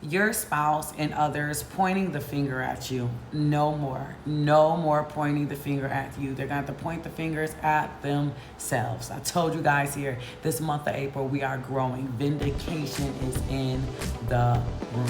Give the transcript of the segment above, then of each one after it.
your spouse and others pointing the finger at you. No more. No more pointing the finger at you. They're going to have to point the fingers at themselves. I told you guys here, this month of April, we are growing. Vindication is in the room.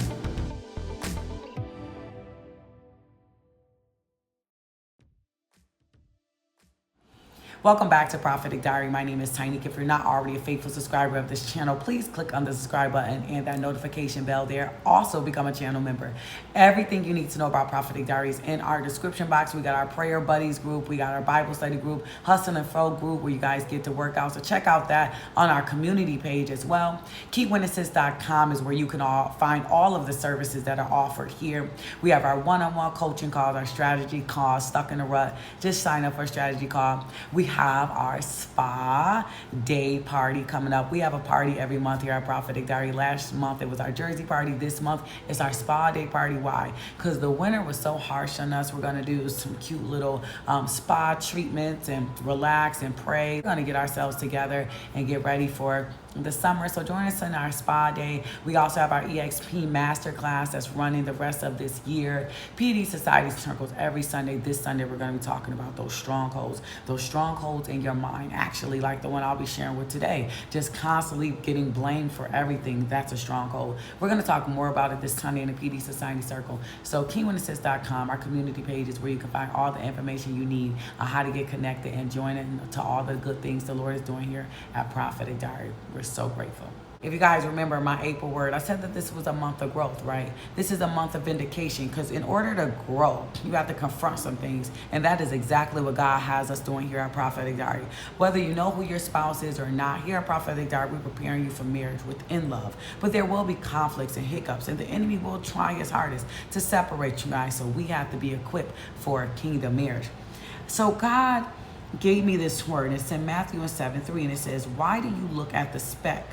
Welcome back to Prophetic Diary. My name is Tiny. If you're not already a faithful subscriber of this channel, please click on the subscribe button and that notification bell there. Also become a channel member. Everything you need to know about Prophetic Diary is in our description box. We got our prayer buddies group. We got our Bible study group, Hustle and Flow group, where you guys get to work out. So check out that on our community page as well. KeyWitnesses.com is where you can find all of the services that are offered here. We have our one-on-one coaching calls, our strategy calls, Stuck in a Rut. Just sign up for a strategy call. We have our spa day party coming up. We have a party every month here at Prophetic Diary. Last month it was our Jersey party. This month it's our spa day party. Why? Because the winter was so harsh on us. We're going to do some cute little spa treatments and relax and pray. We're going to get ourselves together and get ready for the summer. So join us in our spa day. We also have our EXP MASTERCLASS that's running the rest of this year. PD Society circles every Sunday. This Sunday we're going to be talking about those strongholds in your mind, actually, like the one I'll be sharing with today. Just constantly getting blamed for everything. That's a stronghold. We're going to talk more about it this Sunday in the PD Society circle. So keywitnesses.com, our community page, is where you can find all the information you need on how to get connected and join in to all the good things the Lord is doing here at Prophetic Diary. We're so grateful. If you guys remember my April word, I said that this was a month of growth, right? This is a month of vindication, because in order to grow, you have to confront some things. And that is exactly what God has us doing here at Prophetic Diary. Whether you know who your spouse is or not, here at Prophetic Diary, we're preparing you for marriage within love. But there will be conflicts and hiccups, and the enemy will try his hardest to separate you guys. So we have to be equipped for a kingdom marriage. So God gave me this word. It's in Matthew 7:3, and it says, "Why do you look at the speck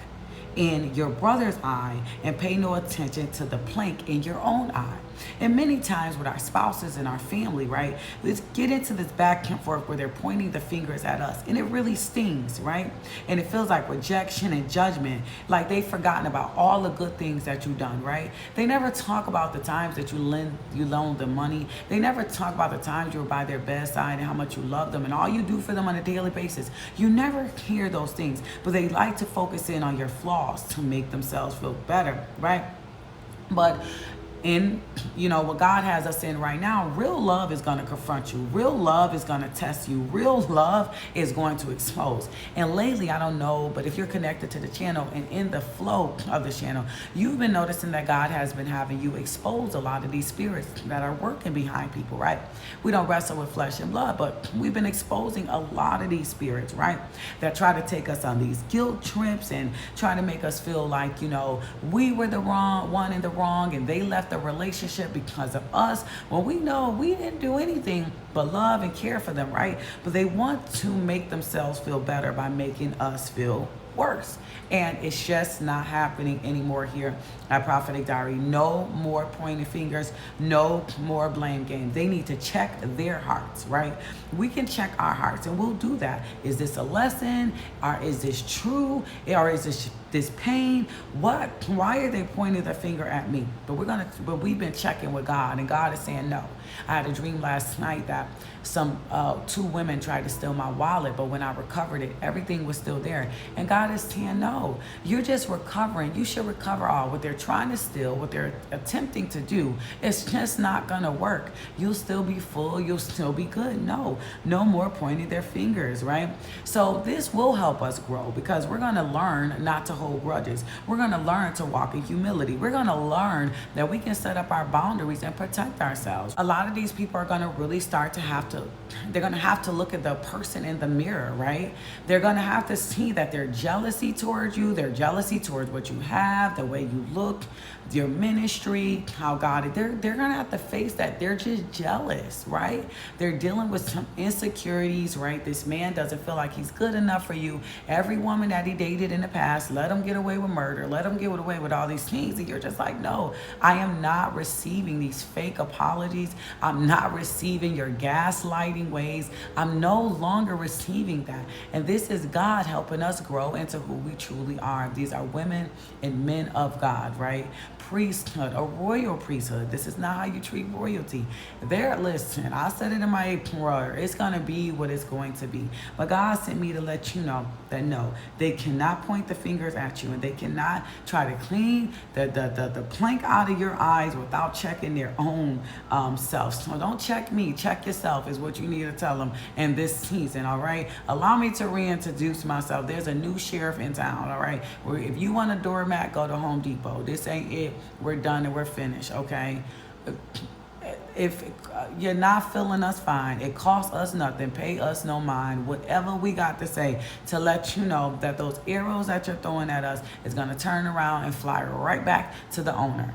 in your brother's eye and pay no attention to the plank in your own eye?" And many times with our spouses and our family, right, let's get into this back and forth where they're pointing the fingers at us, and it really stings, right? And it feels like rejection and judgment, like they've forgotten about all the good things that you've done, right? They never talk about the times that you loaned them money. They never talk about the times you were by their bedside and how much you love them and all you do for them on a daily basis. You never hear those things, but they like to focus in on your flaws to make themselves feel better, right? But in, what God has us in right now, real love is going to confront you. Real love is going to test you. Real love is going to expose. And lately, I don't know, but if you're connected to the channel and in the flow of the channel, you've been noticing that God has been having you expose a lot of these spirits that are working behind people, right? We don't wrestle with flesh and blood, but we've been exposing a lot of these spirits, right? That try to take us on these guilt trips and try to make us feel like, we were the one in the wrong and they left the relationship because of us, when we know we didn't do anything but love and care for them, right? But they want to make themselves feel better by making us feel worse. And it's just not happening anymore here at Prophetic Diary. No more pointing fingers, no more blame game. They need to check their hearts, right? We can check our hearts, and we'll do that. Is this a lesson? Or is this true? Or is this pain? What? Why are they pointing their finger at me? But we've been checking with God, and God is saying no. I had a dream last night that two women tried to steal my wallet, but when I recovered it, everything was still there. And God is saying, no, you're just recovering. You should recover all. What they're trying to steal, what they're attempting to do, it's just not going to work. You'll still be full. You'll still be good. No more pointing their fingers, right? So this will help us grow, because we're going to learn not to hold grudges. We're going to learn to walk in humility. We're going to learn that we can set up our boundaries and protect ourselves. A lot of these people are going to really start to they're going to have to look at the person in the mirror, right? They're going to have to see that their jealousy towards you, their jealousy towards what you have, the way you look, your ministry, how God, they're going to have to face that. They're just jealous, right? They're dealing with some insecurities, right? This man doesn't feel like he's good enough for you. Every woman that he dated in the past let them get away with murder. Let them get away with all these things. And you're just like, no, I am not receiving these fake apologies. I'm not receiving your gaslighting ways. I'm no longer receiving that. And this is God helping us grow into who we truly are. These are women and men of God, right? Priesthood, a royal priesthood. This is not how you treat royalty. Listen, I said it in my prayer. It's going to be what it's going to be. But God sent me to let you know that no, they cannot point the fingers at you, and they cannot try to clean the plank out of your eyes without checking their own self. So don't check me. Check yourself is what you need to tell them in this season, all right? Allow me to reintroduce myself. There's a new sheriff in town, all right? If you want a doormat, go to Home Depot. This ain't it. We're done and we're finished, okay? If you're not feeling us, fine. It costs us nothing. Pay us no mind. Whatever we got to say to let you know that those arrows that you're throwing at us is going to turn around and fly right back to the owner.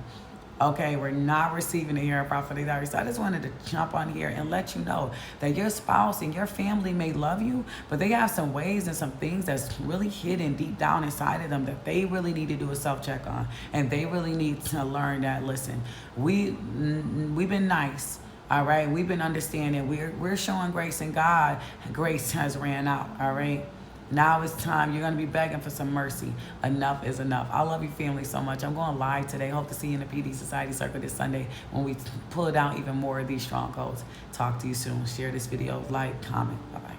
Okay, we're not receiving it here at Prophetic Diary. So I just wanted to jump on here and let you know that your spouse and your family may love you, but they have some ways and some things that's really hidden deep down inside of them that they really need to do a self-check on. And they really need to learn that, listen, we've been nice. All right, we've been understanding. We're showing grace, and God, grace has ran out. All right. Now it's time. You're going to be begging for some mercy. Enough is enough. I love you, family, so much. I'm going live today. Hope to see you in the PD Society Circle this Sunday when we pull down even more of these strongholds. Talk to you soon. Share this video. Like, comment. Bye-bye.